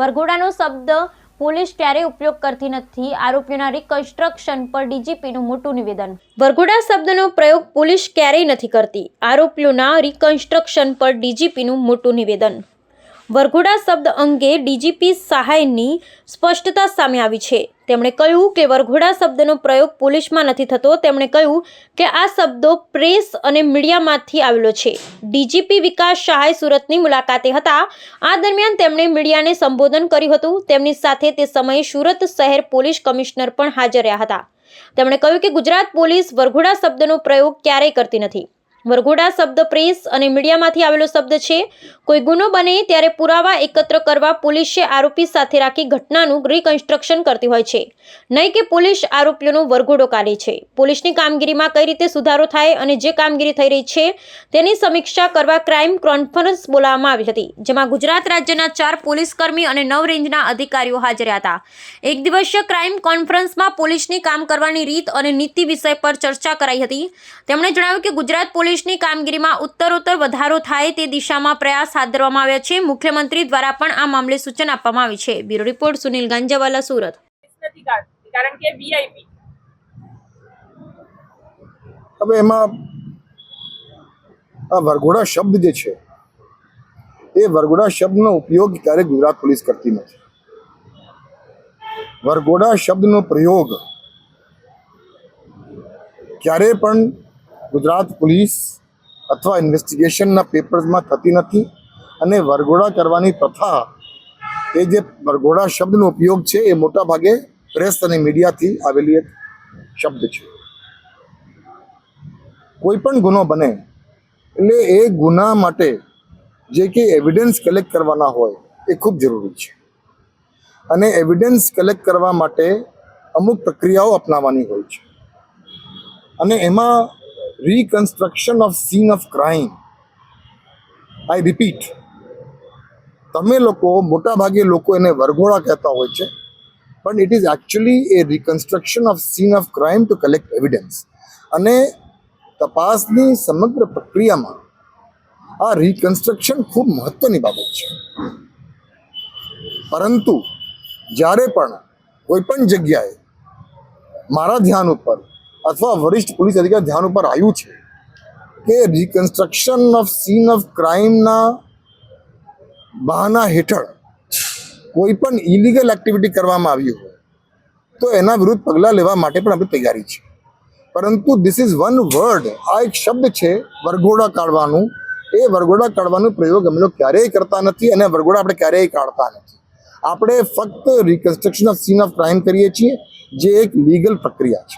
વરઘોડાનો શબ્દ પોલીસ ક્યારેય ઉપયોગ કરતી નથી. આરોપીઓના રિકન્સ્ટ્રક્શન પર ડીજીપીનું મોટું નિવેદન. વરઘોડા શબ્દનો પ્રયોગ પોલીસ ક્યારેય નથી કરતી. આરોપીઓના રિકન્સ્ટ્રક્શન પર ડીજીપીનું મોટું નિવેદન. વરઘોડા શબ્દ અંગે ડીજીપી સહાયની સ્પષ્ટતા સામે આવી છે. તેમણે કહ્યું કે વરઘોડા શબ્દનો પ્રયોગ પોલીસમાં નથી થતો. તેમણે કહ્યું કે આ શબ્દો પ્રેસ અને મીડિયામાંથી આવેલો છે. ડીજીપી વિકાસ સહાય સુરતની મુલાકાતે હતા. આ દરમિયાન તેમણે મીડિયાને સંબોધન કર્યું હતું. તેમની સાથે તે સમયે સુરત શહેર પોલીસ કમિશનર પણ હાજર રહ્યા હતા. તેમણે કહ્યું કે ગુજરાત પોલીસ વરઘોડા શબ્દનો પ્રયોગ ક્યારેય કરતી નથી. વરઘોડા શબ્દ પ્રેસ અને મીડિયામાંથી આવેલો શબ્દ છે. કોઈ ગુનો બને ત્યારે પુરાવા એકત્ર કરવા પોલીસે આરોપી સાથે રાખી ઘટનાનું રિકન્સ્ટ્રક્શન કરતી હોય છે, નહીં કે પોલીસ આરોપીઓનો વરઘોડો કાઢે છે. પોલીસની કામગીરીમાં કઈ રીતે સુધારો થાય અને જે કામગીરી થઈ રહી છે તેની સમીક્ષા કરવા ક્રાઇમ કોન્ફરન્સ બોલાવવામાં આવી હતી, જેમાં ગુજરાત રાજ્યના 4 પોલીસ કર્મી અને 9 રેન્જના અધિકારીઓ હાજર હતા. એક દિવસીય ક્રાઇમ કોન્ફરન્સમાં પોલીસની કામ કરવાની રીત અને નીતિ વિષય પર ચર્ચા કરાઈ હતી. તેમણે જણાવ્યું કે ગુજરાત પોલીસની કામગીરીમાં ઉત્તરોત્તર વધારો થાય તે દિશામાં પ્રયાસ હાથ ધરવામાં આવ્યા છે. મુખ્યમંત્રી દ્વારા પણ આ મામલે સૂચન આપવામાં આવ્યું છે. Bureau report Sunil Ganjawala, Surat. કારણ કે વીઆઈપી હવે એમાં આ વરઘોડા શબ્દ જે છે એ વરઘોડા શબ્દનો ઉપયોગ ક્યારેક ગુજરાત પોલીસ કરતી નથી. વરઘોડા શબ્દનો પ્રયોગ ક્યારે પણ ગુજરાત પોલીસ અથવા ઇન્વેસ્ટિગેશનના પેપર્સમાં થતી નથી. અને વરઘોડા કરવાની પ્રથા, એ જે વરઘોડા શબ્દનો ઉપયોગ છે એ મોટા ભાગે પ્રેસ અને મીડિયાથી આવેલી એક શબ્દ છે. કોઈ પણ ગુનો બને એટલે એ ગુના માટે જે કે એવિડન્સ કલેક્ટ કરવાના હોય એ ખૂબ જરૂરી છે. અને એવિડન્સ કલેક્ટ કરવા માટે અમુક પ્રક્રિયાઓ અપનાવવાની હોય છે. અને એમાં reconstruction of scene of crime, I repeat, તમે લોકો મોટા ભાગે લોકો એને વરઘોડા કહેતા હોય છે, પણ it is actually A reconstruction of scene of crime two collect evidence. અને તપાસની સમગ્ર પ્રક્રિયામાં આ રિકન્સ્ટ્રક્શન ખૂબ મહત્વની બાબત છે. પરંતુ જ્યારે પણ કોઈ પણ જગ્યાએ મારા ધ્યાન ઉપર અથવા વરિષ્ઠ પોલીસ અધિકારી ધ્યાન ઉપર આવ્યું છે કે રિકન્સ્ટ્રક્શન ઓફ સીન ઓફ ક્રાઇમના બહાના હેઠળ કોઈ પણ ઇલીગલ એક્ટિવિટી કરવામાં આવી હોય તો એના વિરુદ્ધ પગલાં લેવા માટે પણ આપણી તૈયારી છે. પરંતુ ધીસ ઇઝ વન વર્ડ, આ એક શબ્દ છે વરઘોડા કાઢવાનું. એ વરઘોડા કાઢવાનો પ્રયોગ અમે લોકો ક્યારેય કરતા નથી અને વરઘોડા આપણે ક્યારેય કાઢતા નથી. આપણે ફક્ત reconstruction of scene of crime કરીએ છીએ, જે એક લીગલ પ્રક્રિયા છે.